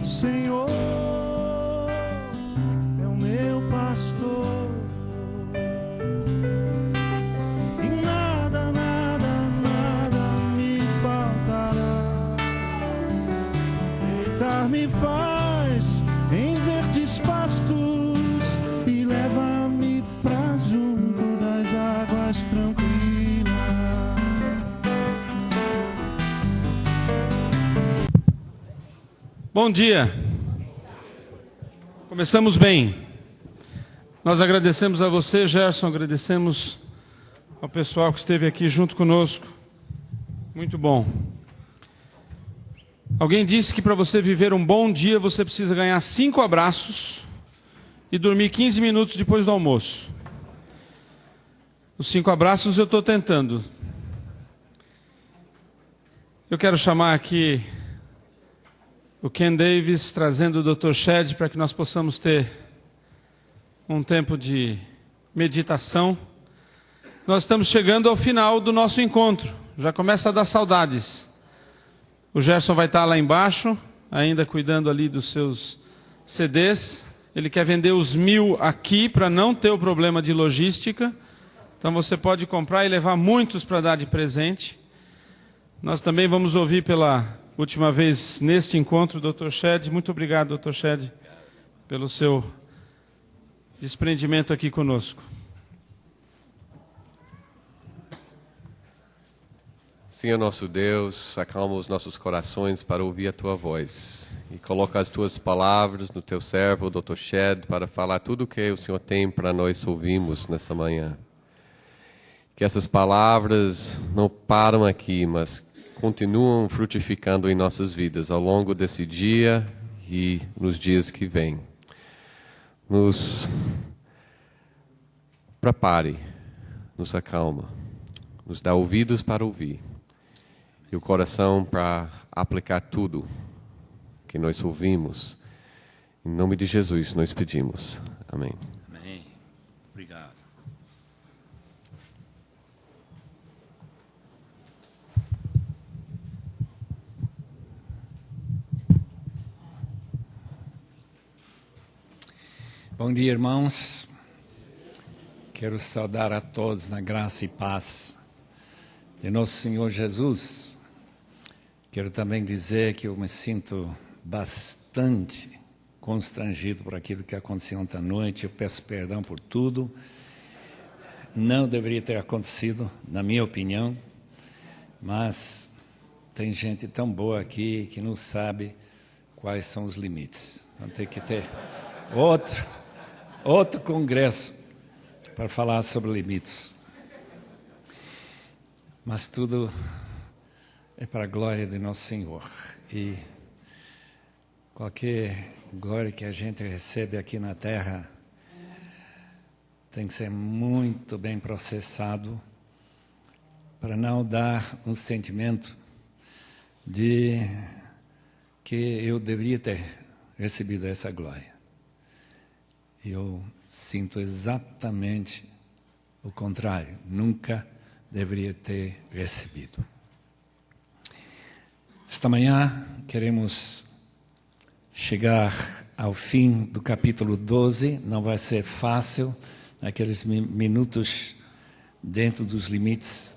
O Senhor é o meu pastor, e nada, nada, nada me faltará. Deitar-me faz em verdes pastos e leva-me pra junto das águas tranquilas. Bom dia. Começamos bem. Nós agradecemos a você, Gerson, agradecemos ao pessoal que esteve aqui junto conosco. Muito bom. Alguém disse que para você viver um bom dia, você precisa ganhar 5 abraços e dormir 15 minutos depois do almoço. Os 5 abraços eu estou tentando. Eu quero chamar aqui o Ken Davis, trazendo o Dr. Shed para que nós possamos ter um tempo de meditação. Nós estamos chegando ao final do nosso encontro. Já começa a dar saudades. O Gerson vai estar lá embaixo, ainda cuidando ali dos seus CDs. Ele quer vender os 1000 aqui para não ter o problema de logística. Então você pode comprar e levar muitos para dar de presente. Nós também vamos ouvir pela última vez neste encontro, Dr. Shed. Muito obrigado, Dr. Shed, pelo seu desprendimento aqui conosco. Senhor nosso Deus, acalma os nossos corações para ouvir a Tua voz. E coloca as Tuas palavras no Teu servo, Dr. Shed, para falar tudo o que o Senhor tem para nós ouvirmos nessa manhã. Que essas palavras não param aqui, mas continuam frutificando em nossas vidas ao longo desse dia e nos dias que vêm. Nos prepare, nos acalma, nos dá ouvidos para ouvir e o coração para aplicar tudo que nós ouvimos. Em nome de Jesus nós pedimos. Amém. Amém. Obrigado. Bom dia, irmãos. Quero saudar a todos na graça e paz de nosso Senhor Jesus. Quero também dizer que eu me sinto bastante constrangido por aquilo que aconteceu ontem à noite. Eu peço perdão por tudo. Não deveria ter acontecido, na minha opinião, mas tem gente tão boa aqui que não sabe quais são os limites. Então tem que ter outro congresso para falar sobre limites. Mas tudo é para a glória de nosso Senhor. E qualquer glória que a gente recebe aqui na terra tem que ser muito bem processado para não dar um sentimento de que eu deveria ter recebido essa glória. Eu sinto exatamente o contrário. Nunca deveria ter recebido. Esta manhã queremos chegar ao fim do capítulo 12. Não vai ser fácil, naqueles minutos dentro dos limites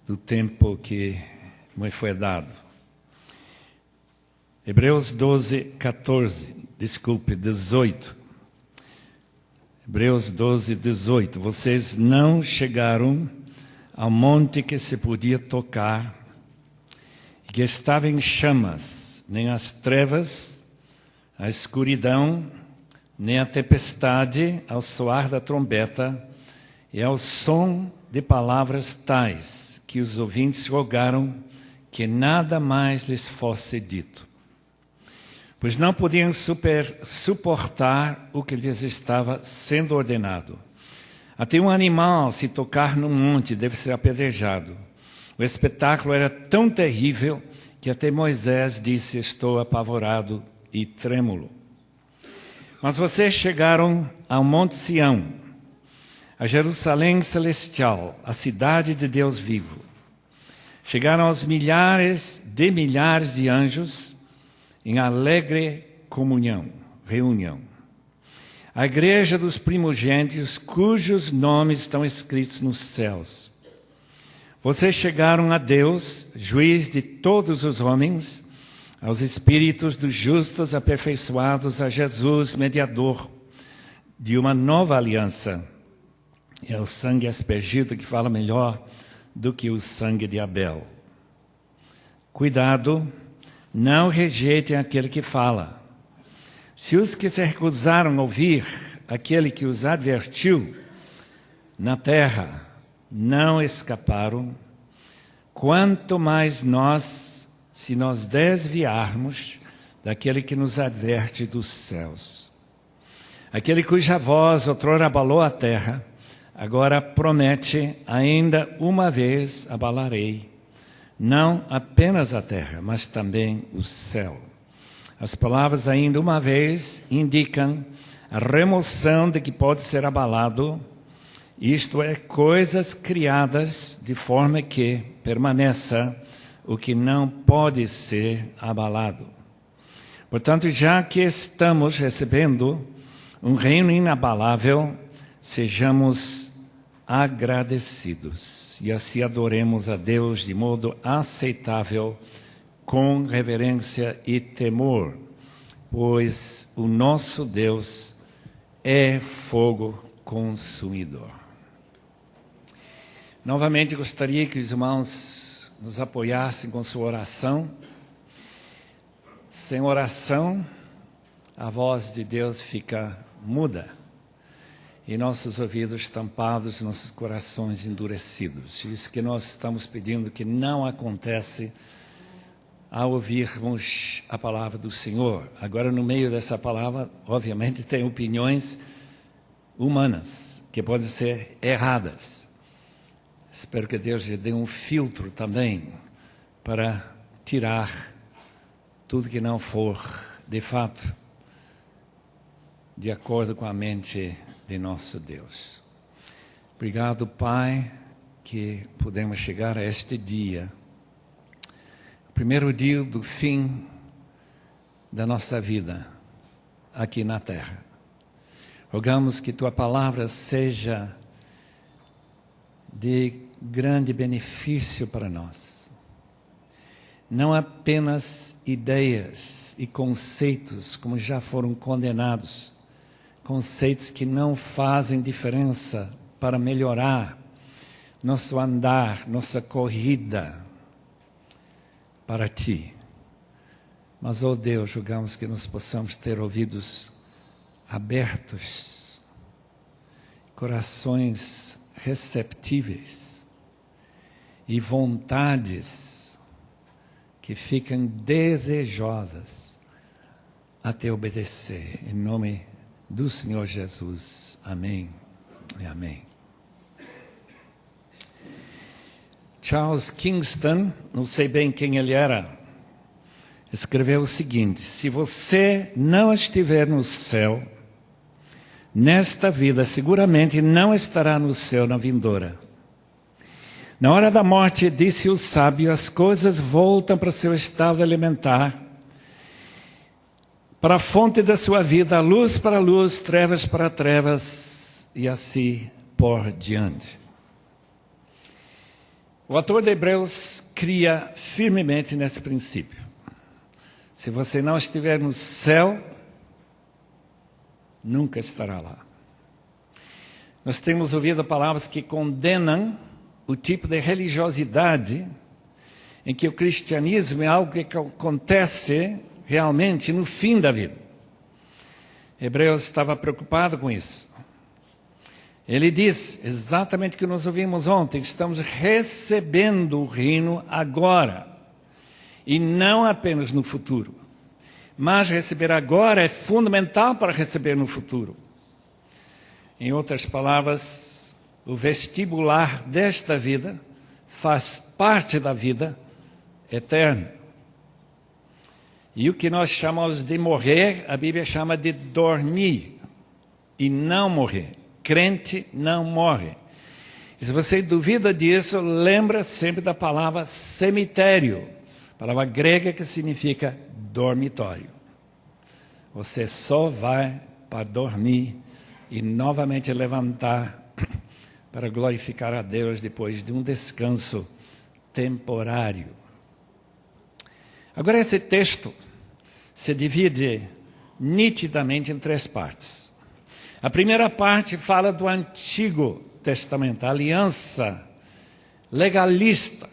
do tempo que me foi dado. Hebreus 12, 14. Desculpe, 18. Hebreus 12, 18. Vocês não chegaram ao monte que se podia tocar e que estava em chamas, nem as trevas, a escuridão, nem a tempestade ao soar da trombeta e ao som de palavras tais que os ouvintes rogaram que nada mais lhes fosse dito. Pois não podiam suportar o que lhes estava sendo ordenado. Até um animal, se tocar num monte, deve ser apedrejado. O espetáculo era tão terrível que até Moisés disse: estou apavorado e trêmulo. Mas vocês chegaram ao Monte Sião, a Jerusalém celestial, a cidade de Deus vivo. Chegaram aos milhares de anjos em alegre reunião. A igreja dos primogênitos, cujos nomes estão escritos nos céus. Vocês chegaram a Deus, juiz de todos os homens, aos espíritos dos justos aperfeiçoados, a Jesus, mediador de uma nova aliança. É o sangue aspergido que fala melhor do que o sangue de Abel. Cuidado, não rejeitem aquele que fala. Se os que se recusaram a ouvir aquele que os advertiu na terra não escaparam, quanto mais nós, se nos desviarmos daquele que nos adverte dos céus. Aquele cuja voz outrora abalou a terra, agora promete, ainda uma vez abalarei, não apenas a terra, mas também o céu. As palavras ainda uma vez indicam a remoção de que pode ser abalado, isto é, coisas criadas de forma que permaneça o que não pode ser abalado. Portanto, já que estamos recebendo um reino inabalável, sejamos agradecidos e assim adoremos a Deus de modo aceitável, com reverência e temor, pois o nosso Deus é fogo consumidor. Novamente gostaria que os irmãos nos apoiassem com sua oração. Sem oração, a voz de Deus fica muda e nossos ouvidos tampados, nossos corações endurecidos. Isso que nós estamos pedindo que não acontece ao ouvirmos a palavra do Senhor. Agora, no meio dessa palavra, obviamente, tem opiniões humanas, que podem ser erradas. Espero que Deus lhe dê um filtro também, para tirar tudo que não for, de fato, de acordo com a mente de nosso Deus. Obrigado, Pai, que podemos chegar a este dia, primeiro dia do fim da nossa vida aqui na terra. Rogamos que Tua palavra seja de grande benefício para nós. Não apenas ideias e conceitos como já foram condenados, conceitos que não fazem diferença para melhorar nosso andar, nossa corrida para Ti. Mas, ó Deus, rogamos que nós possamos ter ouvidos abertos, corações receptíveis e vontades que ficam desejosas a Te obedecer. Em nome do Senhor Jesus. Amém e amém. Charles Kingston, não sei bem quem ele era, escreveu o seguinte: se você não estiver no céu, nesta vida, seguramente não estará no céu na vindoura. Na hora da morte, disse o sábio, as coisas voltam para seu estado elementar, para a fonte da sua vida, luz para luz, trevas para trevas, e assim por diante. O autor de Hebreus cria firmemente nesse princípio. Se você não estiver no céu, nunca estará lá. Nós temos ouvido palavras que condenam o tipo de religiosidade em que o cristianismo é algo que acontece realmente no fim da vida. Hebreus estava preocupado com isso. Ele diz exatamente o que nós ouvimos ontem: estamos recebendo o reino agora, e não apenas no futuro. Mas receber agora é fundamental para receber no futuro. Em outras palavras, o vestibular desta vida faz parte da vida eterna. E o que nós chamamos de morrer, a Bíblia chama de dormir e não morrer. Crente não morre. E se você duvida disso, lembra sempre da palavra cemitério, palavra grega que significa dormitório. você só vai para dormir e novamente levantar para glorificar a Deus depois de um descanso temporário. Agora, esse texto se divide nitidamente em 3 partes. A primeira parte fala do Antigo Testamento, a aliança legalista,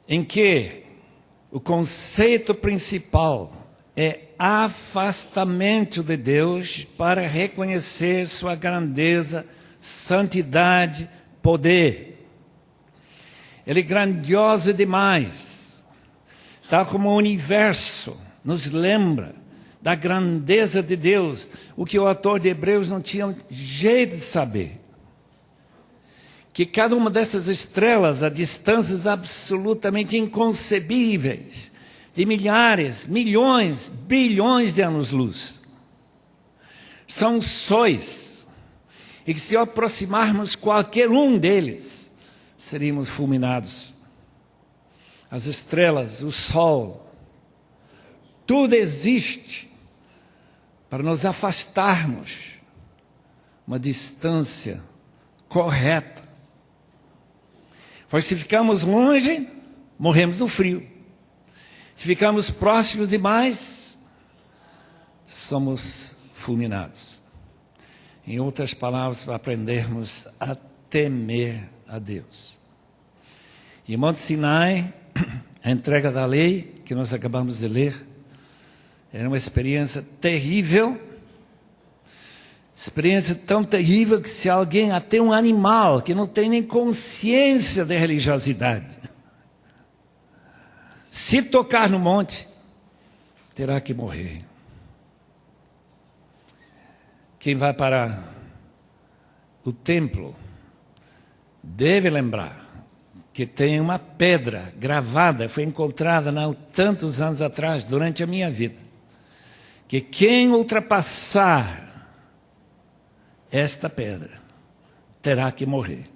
em que o conceito principal é afastamento de Deus para reconhecer sua grandeza, santidade, poder. Ele é grandioso demais, tal como o universo nos lembra da grandeza de Deus, o que o autor de Hebreus não tinha jeito de saber. Que cada uma dessas estrelas, a distâncias absolutamente inconcebíveis, de milhares, milhões, bilhões de anos-luz, são sóis, e que se aproximarmos qualquer um deles, seríamos fulminados. As estrelas, o sol, tudo existe para nos afastarmos uma distância correta. Pois se ficamos longe, morremos do frio. Se ficamos próximos demais, somos fulminados. Em outras palavras, aprendermos a temer a Deus. E em Monte Sinai, a entrega da lei, que nós acabamos de ler, era uma experiência terrível. Experiência tão terrível que se alguém, até um animal, que não tem nem consciência de religiosidade, se tocar no monte, terá que morrer. Quem vai para o templo deve lembrar que tem uma pedra gravada, foi encontrada há tantos anos atrás, durante a minha vida, que quem ultrapassar esta pedra terá que morrer.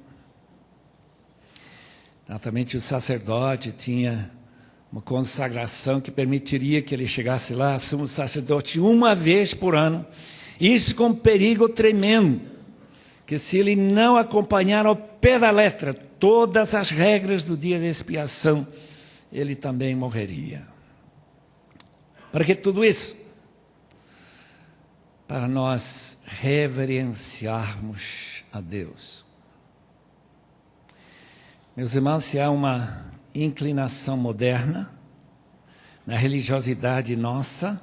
Naturalmente o sacerdote tinha uma consagração que permitiria que ele chegasse lá, sumo sacerdote, uma vez por ano. Isso com perigo tremendo, que se ele não acompanhar ao pé da letra todas as regras do dia de expiação, ele também morreria. Para que tudo isso? Para nós reverenciarmos a Deus. Meus irmãos, se há uma inclinação moderna na religiosidade nossa,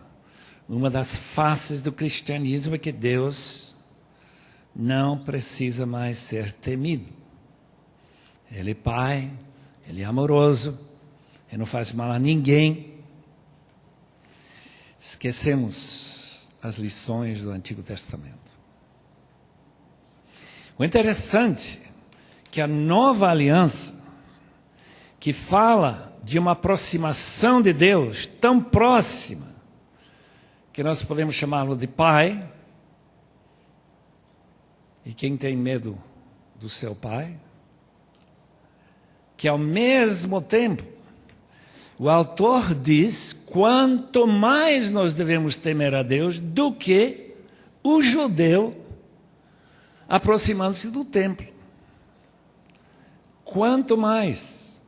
uma das faces do cristianismo é que Deus não precisa mais ser temido. Ele é Pai, Ele é amoroso, Ele não faz mal a ninguém. Esquecemos as lições do Antigo Testamento. O interessante é que a nova aliança, que fala de uma aproximação de Deus tão próxima, que nós podemos chamá-lo de Pai, e quem tem medo do seu Pai, que ao mesmo tempo, o autor diz, quanto mais nós devemos temer a Deus do que o judeu aproximando-se do templo. Quanto mais.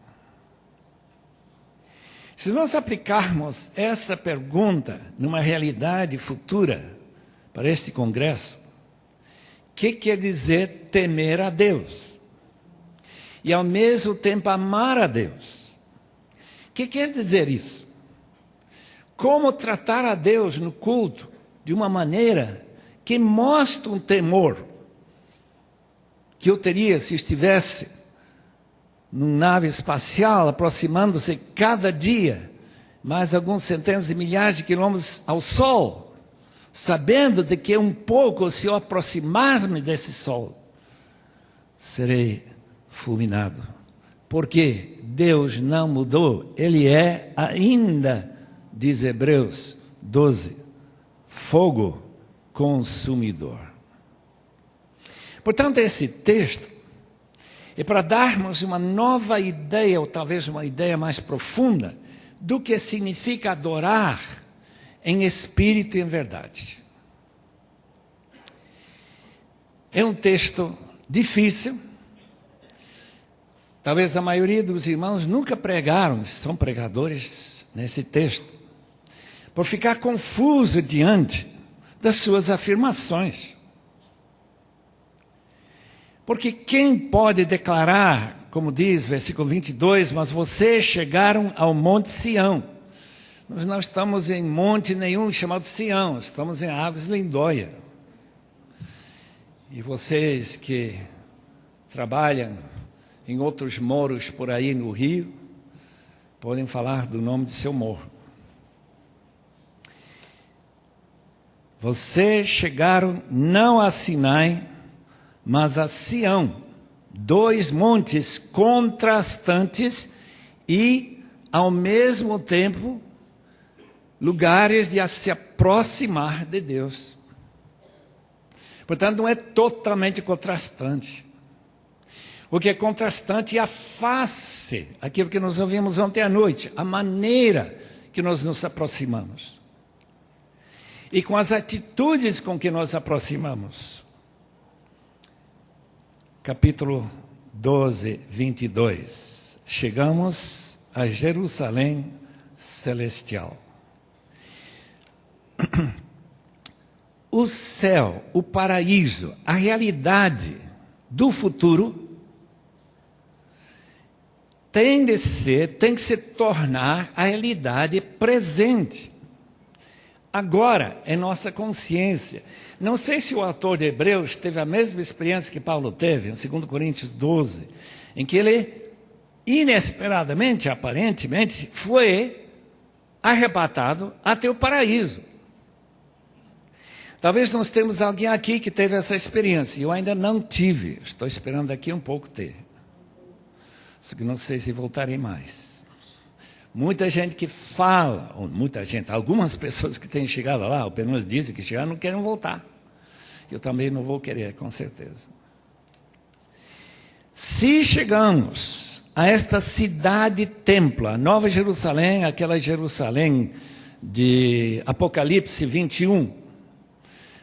Se nós aplicarmos essa pergunta numa realidade futura para este congresso, o que quer dizer temer a Deus? E ao mesmo tempo amar a Deus. O que quer dizer isso? Como tratar a Deus no culto de uma maneira que mostre um temor que eu teria se estivesse numa nave espacial, aproximando-se cada dia, mais alguns centenas de milhares de quilômetros ao Sol, sabendo de que um pouco, se eu aproximar-me desse Sol, serei fulminado. Porque Deus não mudou, Ele é ainda, diz Hebreus 12, fogo consumidor. Portanto, esse texto é para darmos uma nova ideia, ou talvez uma ideia mais profunda, do que significa adorar, em espírito e em verdade. É um texto difícil. Talvez a maioria dos irmãos nunca pregaram, são pregadores nesse texto, por ficar confuso diante das suas afirmações. Porque quem pode declarar, como diz versículo 22, mas vocês chegaram ao Monte Sião. Nós não estamos em monte nenhum chamado Sião, estamos em Águas Lindóia. E vocês que trabalham em outros morros por aí no Rio, podem falar do nome do seu morro. Vocês chegaram não a Sinai, mas a Sião, 2 montes contrastantes e, ao mesmo tempo, lugares de se aproximar de Deus. Portanto, não é totalmente contrastante. O que é contrastante é a face, aquilo que nós ouvimos ontem à noite, a maneira que nós nos aproximamos. E com as atitudes com que nós aproximamos. Capítulo 12, 22. Chegamos a Jerusalém celestial. O céu, o paraíso, a realidade do futuro tem que se tornar a realidade presente. Agora, é nossa consciência. Não sei se o autor de Hebreus teve a mesma experiência que Paulo teve, em 2 Coríntios 12, em que ele, inesperadamente, aparentemente, foi arrebatado até o paraíso. Talvez nós temos alguém aqui que teve essa experiência. Eu ainda não tive. Estou esperando daqui um pouco ter. Só que não sei se voltarei mais. Muita gente que fala, ou muita gente, algumas pessoas que têm chegado lá, ou pelo menos dizem que chegaram, não querem voltar. Eu também não vou querer, com certeza. Se chegamos a esta cidade-templo, a Nova Jerusalém, aquela Jerusalém de Apocalipse 21,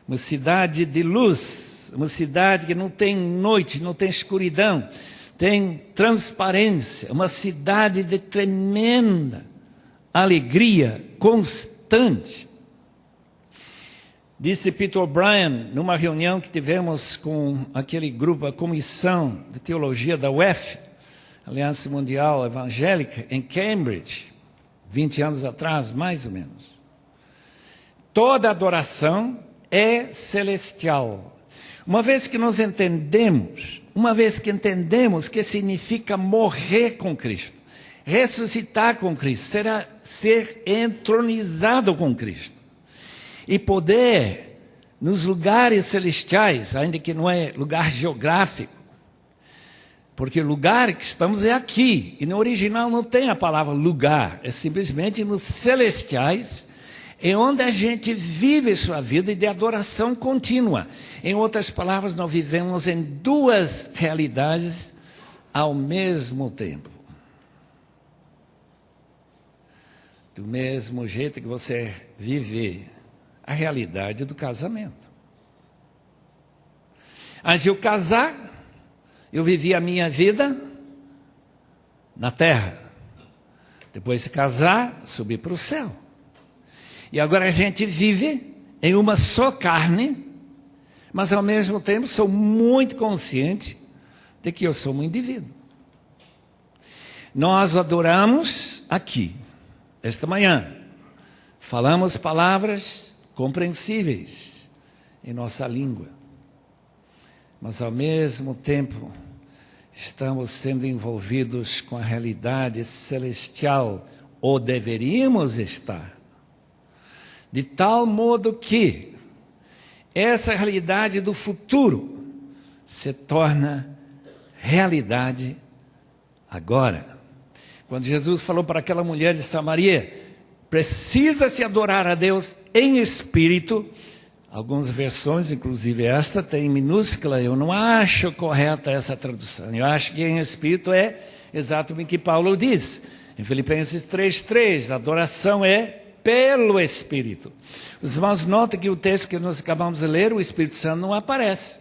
uma cidade de luz, uma cidade que não tem noite, não tem escuridão, tem transparência, uma cidade de tremenda alegria constante. Disse Peter O'Brien, numa reunião que tivemos com aquele grupo, a Comissão de Teologia da UF, Aliança Mundial Evangélica, em Cambridge, 20 anos atrás, mais ou menos. Toda adoração é celestial. Uma vez que nós entendemos, que significa morrer com Cristo, ressuscitar com Cristo, ser entronizado com Cristo, e poder, nos lugares celestiais, ainda que não é lugar geográfico, porque o lugar que estamos é aqui, e no original não tem a palavra lugar, é simplesmente nos celestiais, é onde a gente vive sua vida de adoração contínua. Em outras palavras, nós vivemos em 2 realidades ao mesmo tempo. Do mesmo jeito que você vive a realidade do casamento. Antes de eu casar, eu vivi a minha vida na terra. Depois de casar, subi para o céu. E agora a gente vive em uma só carne, mas ao mesmo tempo sou muito consciente de que eu sou um indivíduo. Nós adoramos aqui, esta manhã. Falamos palavras compreensíveis em nossa língua. Mas ao mesmo tempo estamos sendo envolvidos com a realidade celestial, ou deveríamos estar. De tal modo que essa realidade do futuro se torna realidade agora. Quando Jesus falou para aquela mulher de Samaria, precisa-se adorar a Deus em espírito. Algumas versões, inclusive esta, tem em minúscula. Eu não acho correta essa tradução. Eu acho que em espírito é exatamente o que Paulo diz. Em Filipenses 3:3, a adoração é pelo Espírito. Os irmãos notam que o texto que nós acabamos de ler, o Espírito Santo não aparece.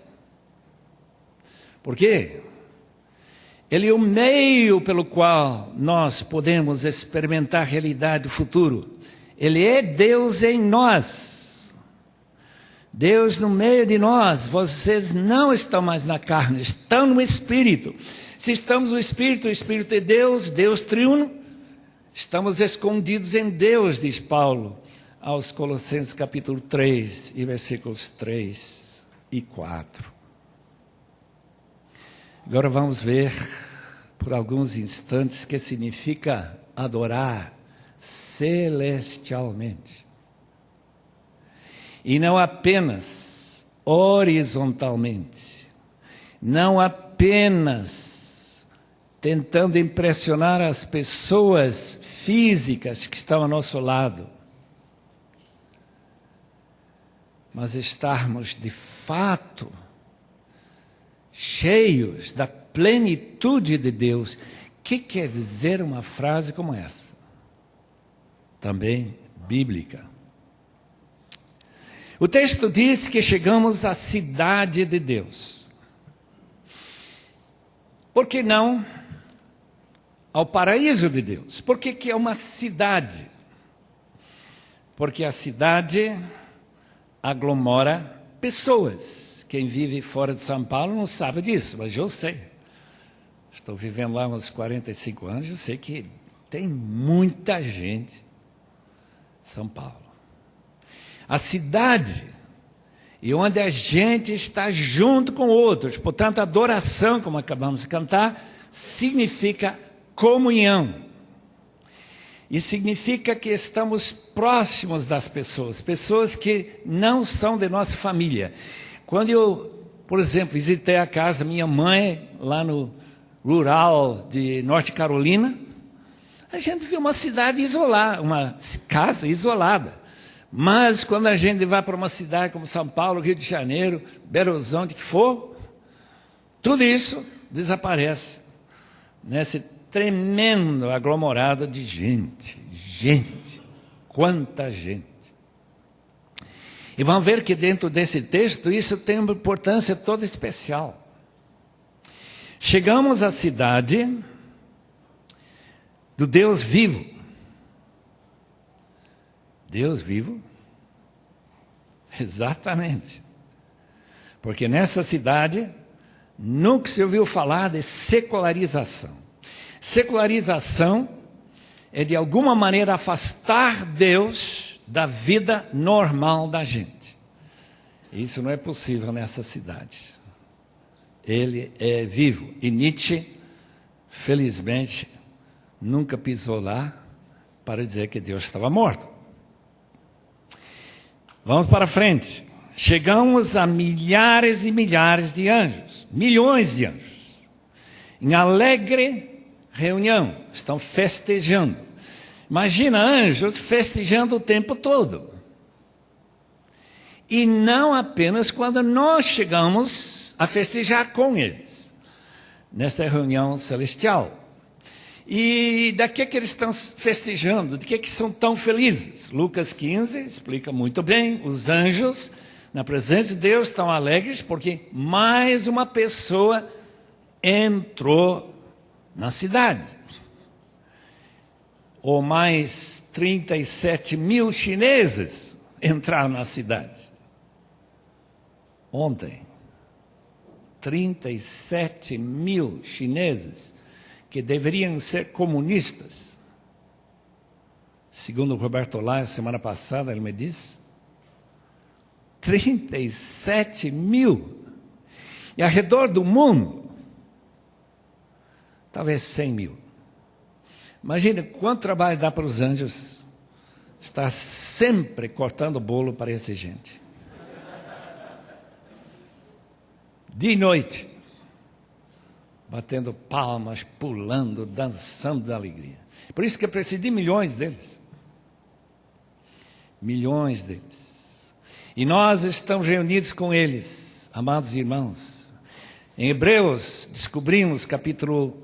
Por quê? Ele é o meio pelo qual nós podemos experimentar a realidade do futuro. Ele é Deus em nós. Deus no meio de nós. Vocês não estão mais na carne, estão no Espírito. Se estamos no Espírito, o Espírito é Deus, Deus triuno. Estamos escondidos em Deus, diz Paulo, aos Colossenses capítulo 3, e versículos 3 e 4. Agora vamos ver, por alguns instantes, o que significa adorar celestialmente. E não apenas horizontalmente, não apenas tentando impressionar as pessoas físicas que estão ao nosso lado, mas estarmos de fato cheios da plenitude de Deus. O que quer dizer uma frase como essa? Também bíblica. O texto diz que chegamos à cidade de Deus. Por que não ao paraíso de Deus? Por que é uma cidade? Porque a cidade aglomera pessoas. Quem vive fora de São Paulo não sabe disso, mas eu sei. Estou vivendo lá uns 45 anos, eu sei que tem muita gente em São Paulo. A cidade e onde a gente está junto com outros. Portanto, adoração, como acabamos de cantar, significa comunhão. E significa que estamos próximos das pessoas, pessoas que não são de nossa família. Quando eu, por exemplo, visitei a casa da minha mãe, lá no rural de Norte Carolina, a gente viu uma cidade isolada, uma casa isolada. Mas quando a gente vai para uma cidade como São Paulo, Rio de Janeiro, Belo Horizonte, que for, tudo isso desaparece nesse tremendo aglomerado de gente. Gente, quanta gente. E vamos ver que dentro desse texto isso tem uma importância toda especial. Chegamos à cidade do Deus vivo. Deus vivo? Exatamente. Porque nessa cidade nunca se ouviu falar de secularização. Secularização é de alguma maneira afastar Deus da vida normal da gente. Isso não é possível nessa cidade. Ele é vivo. E Nietzsche, felizmente, nunca pisou lá para dizer que Deus estava morto. Vamos para frente. Chegamos a milhares e milhares de anjos, milhões de anjos, em alegre reunião, estão festejando. Imagina anjos festejando o tempo todo. E não apenas quando nós chegamos a festejar com eles, nesta reunião celestial. E da que eles estão festejando? De que são tão felizes? Lucas 15 explica muito bem. Os anjos, na presença de Deus, estão alegres porque mais uma pessoa entrou na cidade. Ou mais 37 mil chineses entraram na cidade. Ontem, 37 mil chineses que deveriam ser comunistas. Segundo o Roberto Laia, semana passada, ele me disse, 37 mil. E ao redor do mundo, talvez 100 mil. Imagina quanto trabalho dá para os anjos estar sempre cortando bolo para essa gente. De noite, batendo palmas, pulando, dançando da alegria. Por isso que eu preciso de milhões deles. Milhões deles. E nós estamos reunidos com eles, amados irmãos. Em Hebreus, descobrimos, capítulo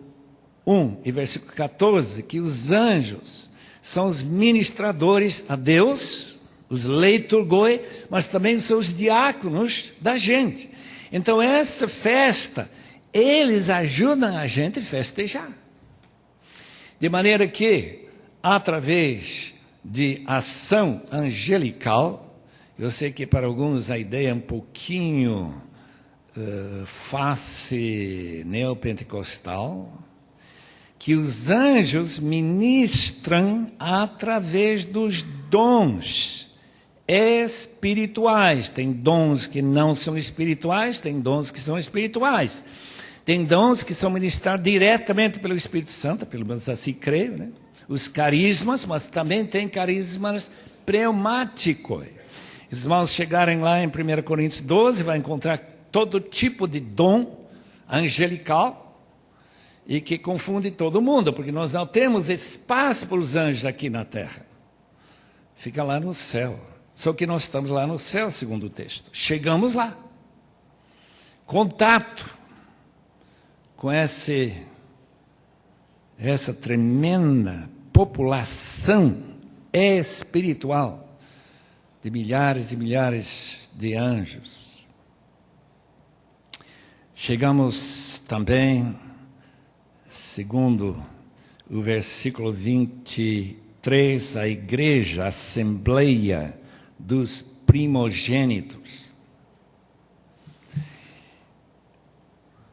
1 e versículo 14, que os anjos são os ministradores a Deus, os leiturgoi, mas também são os diáconos da gente. Então essa festa, eles ajudam a gente a festejar. De maneira que, através de ação angelical, eu sei que para alguns a ideia é um pouquinho face neopentecostal, que os anjos ministram através dos dons espirituais. Tem dons que não são espirituais, tem dons que são espirituais. Tem dons que são ministrados diretamente pelo Espírito Santo, pelo menos assim creio, né? Os carismas, mas também tem carismas pneumáticos. Os irmãos chegarem lá em 1 Coríntios 12, vai encontrar todo tipo de dom angelical, e que confunde todo mundo, porque nós não temos espaço para os anjos aqui na terra. Fica lá no céu. Só que nós estamos lá no céu, segundo o texto. Chegamos lá. Contato com essa tremenda população espiritual de milhares e milhares de anjos. Chegamos também, segundo o versículo 23, a igreja, a assembleia dos primogênitos.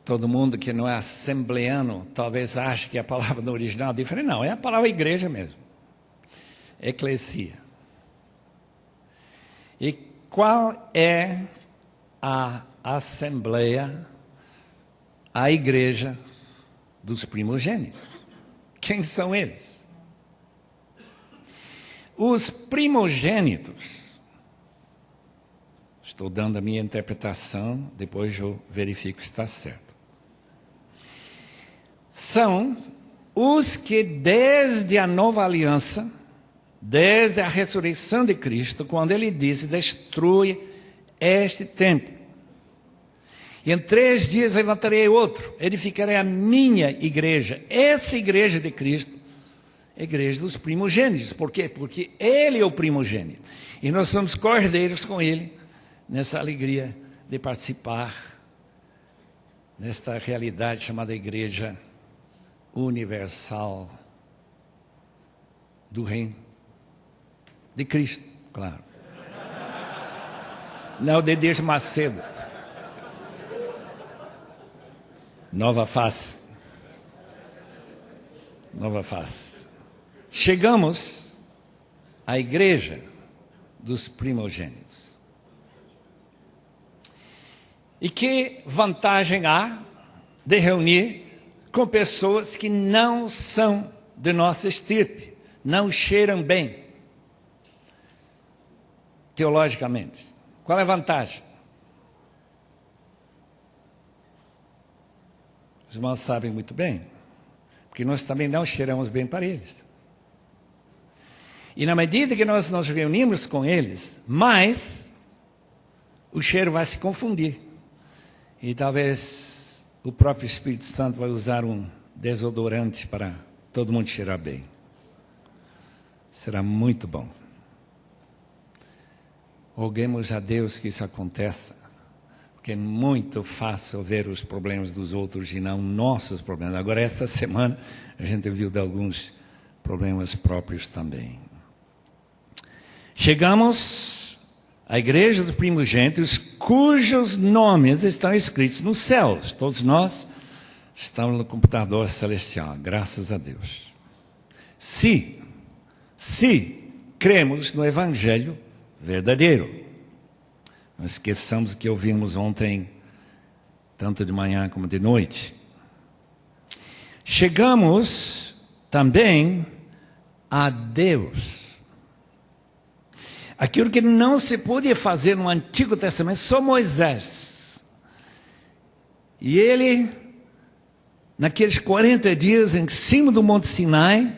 Todo mundo que não é assembleano talvez ache que a palavra no original é diferente. Não, é a palavra igreja mesmo. Eclesia. E qual é a assembleia, a igreja dos primogênitos? Quem são eles? Os primogênitos, estou dando a minha interpretação, depois eu verifico se está certo. São os que desde a nova aliança, desde a ressurreição de Cristo, quando ele disse, destrui este templo, e em 3 dias levantarei outro, edificarei a minha igreja, essa igreja de Cristo, a igreja dos primogênitos. Por quê? Porque ele é o primogênito, e nós somos cordeiros com ele, nessa alegria de participar nesta realidade chamada igreja universal do reino de Cristo, claro. Não de Deus Macedo. Nova face. Nova face. Chegamos à igreja dos primogênitos. E que vantagem há de reunir com pessoas que não são de nossa estirpe, não cheiram bem, teologicamente? Qual é a vantagem? Os irmãos sabem muito bem, porque nós também não cheiramos bem para eles. E na medida que nós nos reunimos com eles, mais o cheiro vai se confundir. E talvez o próprio Espírito Santo vai usar um desodorante para todo mundo cheirar bem. Será muito bom. Roguemos a Deus que isso aconteça, porque é muito fácil ver os problemas dos outros e não nossos problemas. Agora, esta semana, a gente viu de alguns problemas próprios também. Chegamos à igreja dos primogênitos, cujos nomes estão escritos nos céus. Todos nós estamos no computador celestial, graças a Deus. Se cremos no Evangelho verdadeiro. Não esqueçamos o que ouvimos ontem, tanto de manhã como de noite. Chegamos também a Deus. Aquilo que não se podia fazer no Antigo Testamento, só Moisés. E ele, naqueles 40 dias em cima do Monte Sinai,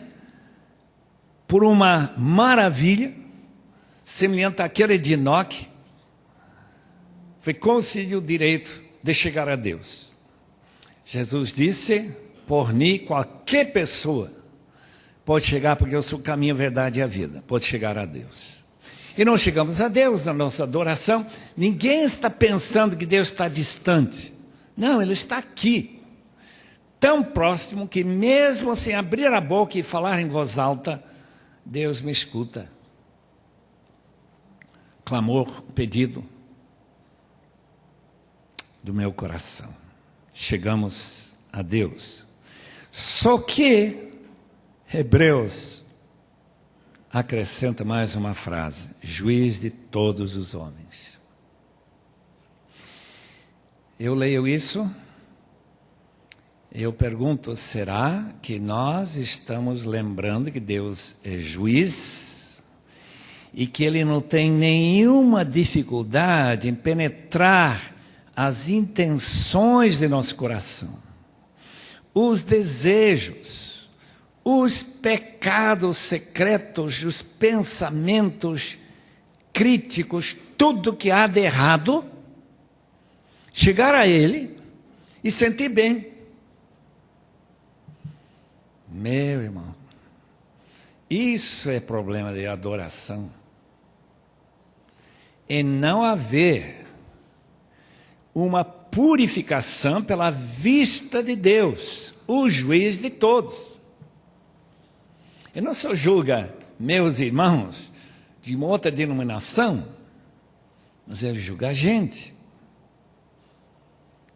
por uma maravilha, semelhante àquela de Enoque, foi concedido o direito de chegar a Deus. Jesus disse, por mim, qualquer pessoa pode chegar, porque eu sou o caminho, a verdade e a vida, pode chegar a Deus. E nós chegamos a Deus na nossa adoração. Ninguém está pensando que Deus está distante. Não, Ele está aqui. Tão próximo que mesmo sem abrir a boca e falar em voz alta, Deus me escuta. Clamor, pedido do meu coração. Chegamos a Deus. Só que Hebreus acrescenta mais uma frase: juiz de todos os homens. Eu leio isso, eu pergunto, será que nós estamos lembrando que Deus é juiz e que Ele não tem nenhuma dificuldade em penetrar as intenções de nosso coração, os desejos, os pecados secretos, os pensamentos críticos, tudo que há de errado, chegar a Ele e sentir bem? Meu irmão, isso é problema de adoração. E não haver uma purificação pela vista de Deus, o juiz de todos. Ele não só julga meus irmãos de uma outra denominação, mas Ele julga a gente.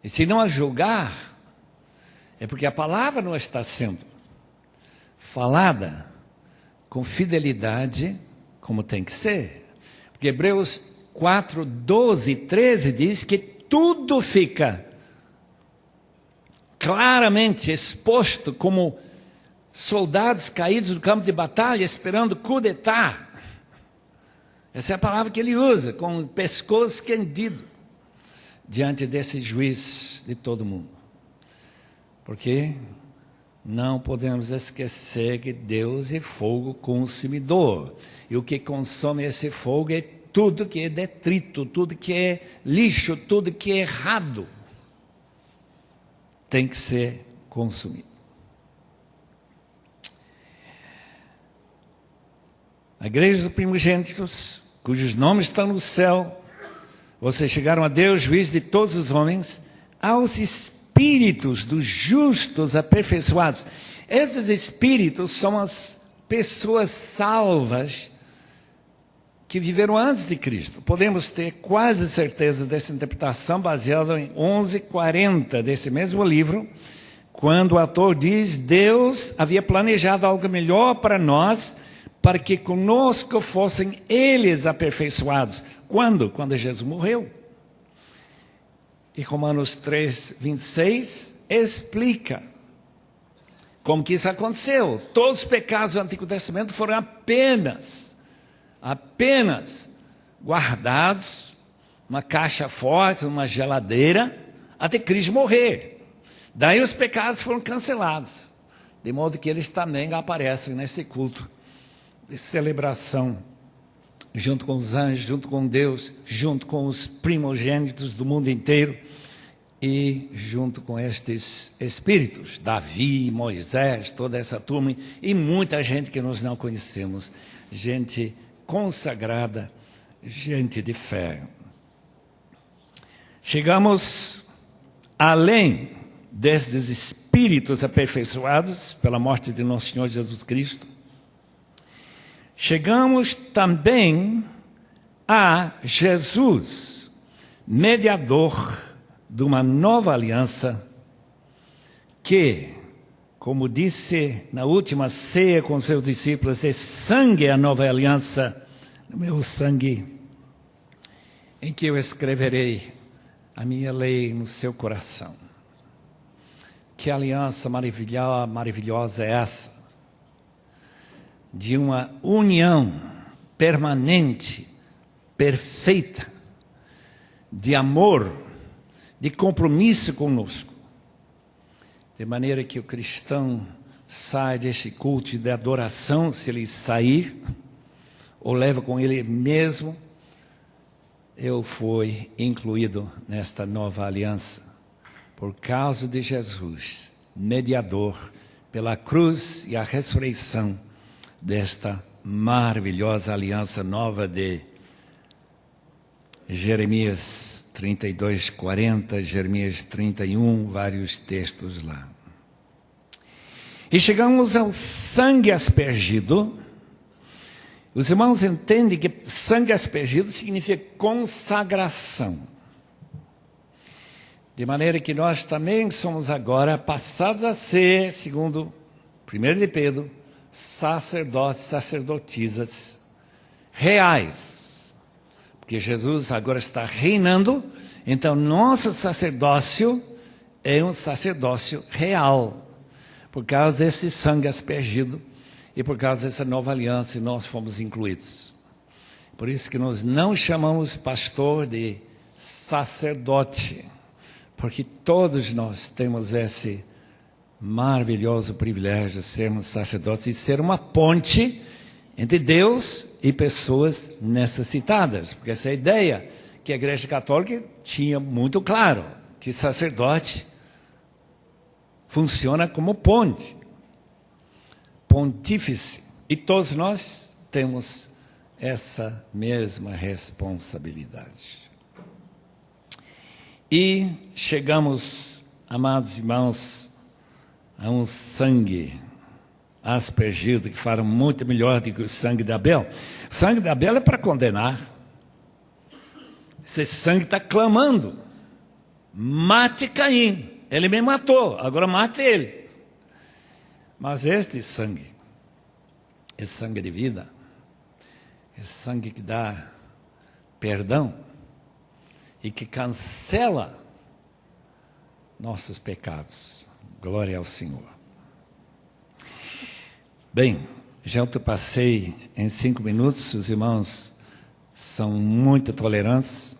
E se não a julgar, é porque a palavra não está sendo falada com fidelidade como tem que ser. Porque Hebreus 4, 12 e 13 diz que tudo fica claramente exposto como soldados caídos no campo de batalha esperando coup d'etat. Essa é a palavra que ele usa, com o pescoço quendido diante desse juiz de todo mundo. Porque não podemos esquecer que Deus é fogo consumidor. E o que consome esse fogo é tudo que é detrito, tudo que é lixo, tudo que é errado. Tem que ser consumido. A igreja dos primogênitos, cujos nomes estão no céu, vocês chegaram a Deus, juiz de todos os homens, aos espíritos dos justos aperfeiçoados. Esses espíritos são as pessoas salvas que viveram antes de Cristo. Podemos ter quase certeza dessa interpretação baseada em 11:40 desse mesmo livro, quando o autor diz: Deus havia planejado algo melhor para nós, para que conosco fossem eles aperfeiçoados. Quando? Quando Jesus morreu. E Romanos 3:26 explica como que isso aconteceu. Todos os pecados do Antigo Testamento foram apenas guardados numa caixa forte, numa geladeira, até Cristo morrer. Daí os pecados foram cancelados, de modo que eles também aparecem nesse culto de celebração, junto com os anjos, junto com Deus, junto com os primogênitos do mundo inteiro e junto com estes espíritos, Davi, Moisés, toda essa turma e muita gente que nós não conhecemos, gente consagrada, gente de fé. Chegamos além desses espíritos aperfeiçoados pela morte de nosso Senhor Jesus Cristo. Chegamos também a Jesus, mediador de uma nova aliança, que, como disse na última ceia com seus discípulos, é sangue a nova aliança, no meu sangue, em que eu escreverei a minha lei no seu coração. Que aliança maravilhosa é essa? De uma união permanente, perfeita, de amor, de compromisso conosco. De maneira que o cristão sai desse culto de adoração, se ele sair, ou leva com ele mesmo, eu fui incluído nesta nova aliança, por causa de Jesus, mediador pela cruz e a ressurreição desta maravilhosa aliança nova de Jeremias 32, 40, Jeremias 31, vários textos lá. E chegamos ao sangue aspergido. Os irmãos entendem que sangue aspergido significa consagração. De maneira que nós também somos agora passados a ser, segundo 1 de Pedro, sacerdotes, sacerdotisas reais. Porque Jesus agora está reinando, então nosso sacerdócio é um sacerdócio real. Por causa desse sangue aspergido e por causa dessa nova aliança, nós fomos incluídos. Por isso que nós não chamamos pastor de sacerdote, porque todos nós temos esse maravilhoso privilégio de sermos sacerdotes e ser uma ponte entre Deus e pessoas necessitadas. Porque essa é a ideia que a Igreja Católica tinha muito claro, que sacerdote funciona como ponte, pontífice. E todos nós temos essa mesma responsabilidade. E chegamos, amados irmãos, a um sangue aspergido que fala muito melhor do que o sangue de Abel. O sangue de Abel é para condenar. Esse sangue está clamando: mate Caim. Ele me matou, agora mate ele. Mas este sangue, esse sangue de vida, esse sangue que dá perdão e que cancela nossos pecados. Glória ao Senhor. Bem, já ultrapassei em 5 minutos, os irmãos são muito tolerantes.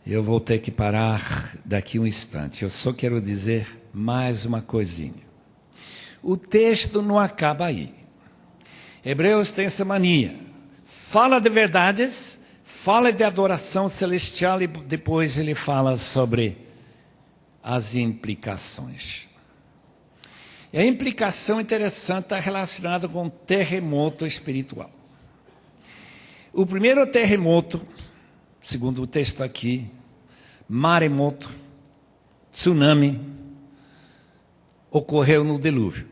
Eu vou ter que parar daqui um instante. Eu só quero dizer mais uma coisinha. O texto não acaba aí. Hebreus tem essa mania. Fala de verdades, fala de adoração celestial e depois ele fala sobre as implicações. E a implicação interessante está relacionada com o terremoto espiritual. O primeiro terremoto, segundo o texto aqui, maremoto, tsunami, ocorreu no dilúvio,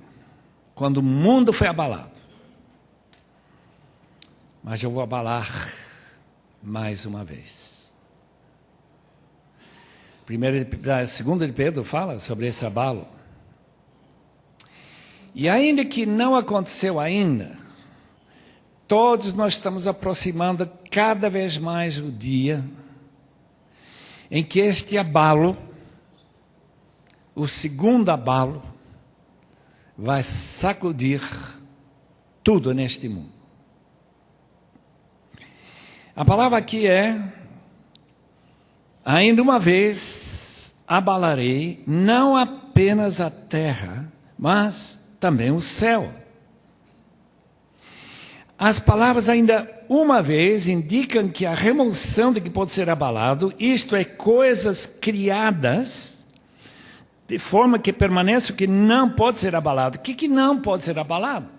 quando o mundo foi abalado. Mas eu vou abalar mais uma vez. Segunda de Pedro fala sobre esse abalo. E ainda que não aconteceu ainda, todos nós estamos aproximando cada vez mais o dia em que este abalo, o segundo abalo, vai sacudir tudo neste mundo. A palavra aqui é: ainda uma vez abalarei não apenas a terra, mas também o céu. As palavras ainda uma vez indicam que a remoção de que pode ser abalado, isto é, coisas criadas, de forma que permaneça o que não pode ser abalado. O que não pode ser abalado?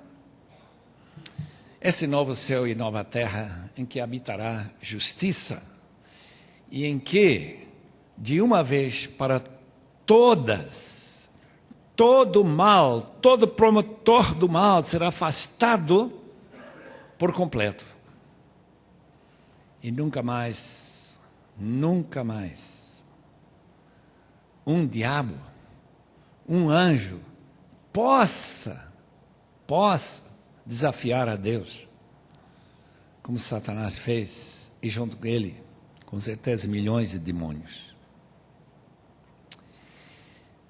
Esse novo céu e nova terra em que habitará justiça e em que, de uma vez para todas, todo mal, todo promotor do mal será afastado por completo. E nunca mais um diabo, um anjo possa desafiar a Deus, como Satanás fez, e junto com ele, com certeza, milhões de demônios.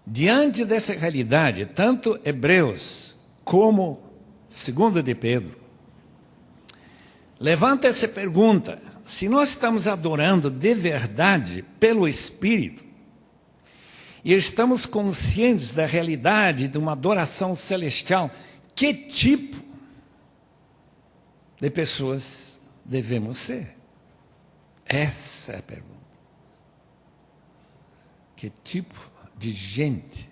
Diante dessa realidade, tanto Hebreus como 2 de Pedro levanta essa pergunta: se nós estamos adorando de verdade pelo Espírito e estamos conscientes da realidade de uma adoração celestial, que tipo de pessoas devemos ser? Essa é a pergunta. Que tipo de gente,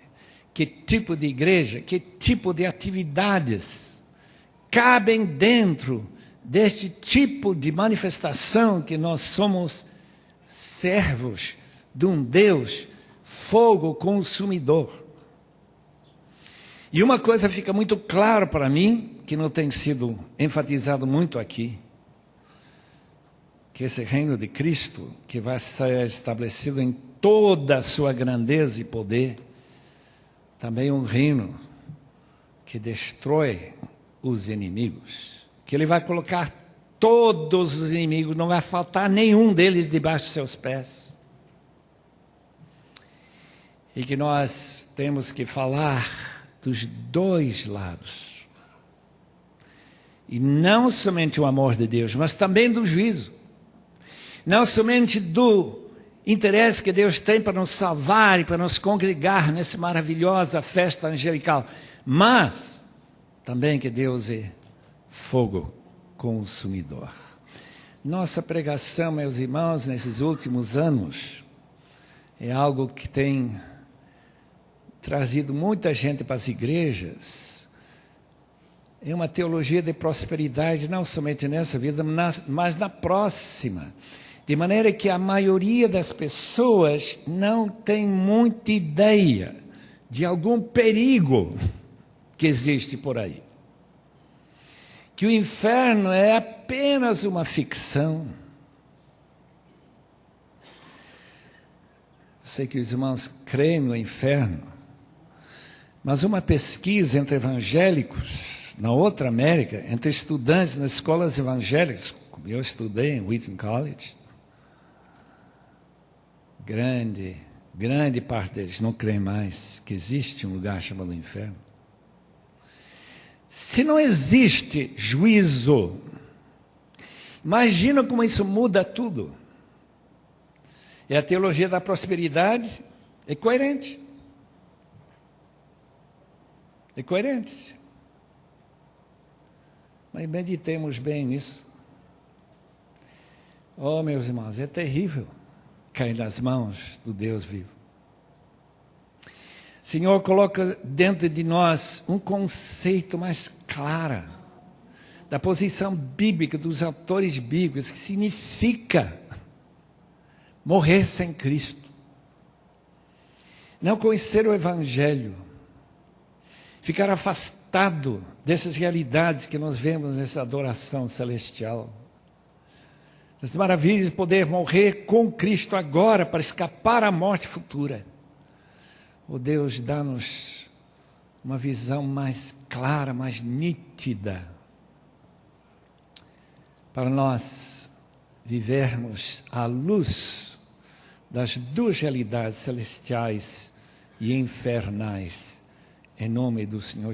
que tipo de igreja, que tipo de atividades cabem dentro deste tipo de manifestação que nós somos servos de um Deus fogo consumidor. E uma coisa fica muito clara para mim, que não tem sido enfatizado muito aqui, que esse reino de Cristo, que vai ser estabelecido em toda a sua grandeza e poder, também é um reino que destrói os inimigos, que ele vai colocar todos os inimigos, não vai faltar nenhum deles debaixo de seus pés. E que nós temos que falar dos dois lados. E não somente o amor de Deus, mas também do juízo. Não somente do interesse que Deus tem para nos salvar e para nos congregar nessa maravilhosa festa angelical, mas também que Deus é fogo consumidor. Nossa pregação, meus irmãos, nesses últimos anos, é algo que tem trazido muita gente para as igrejas. É uma teologia de prosperidade, não somente nessa vida, mas na próxima. De maneira que a maioria das pessoas não tem muita ideia de algum perigo que existe por aí. Que o inferno é apenas uma ficção. Eu sei que os irmãos creem no inferno, mas uma pesquisa entre evangélicos, na outra América, entre estudantes nas escolas evangélicas, como eu estudei em Wheaton College, grande parte deles não creem mais que existe um lugar chamado inferno. Se não existe juízo, imagina como isso muda tudo. E a teologia da prosperidade é coerente. É coerente. Mas meditemos bem nisso. Oh, meus irmãos, é terrível cair nas mãos do Deus vivo. Senhor, coloca dentro de nós um conceito mais claro da posição bíblica dos autores bíblicos, que significa morrer sem Cristo, não conhecer o Evangelho, ficar afastado dessas realidades que nós vemos nessa adoração celestial. As maravilhas de poder morrer com Cristo agora para escapar à morte futura. Oh Deus, dá-nos uma visão mais clara, mais nítida, para nós vivermos à luz das duas realidades celestiais e infernais, em nome do Senhor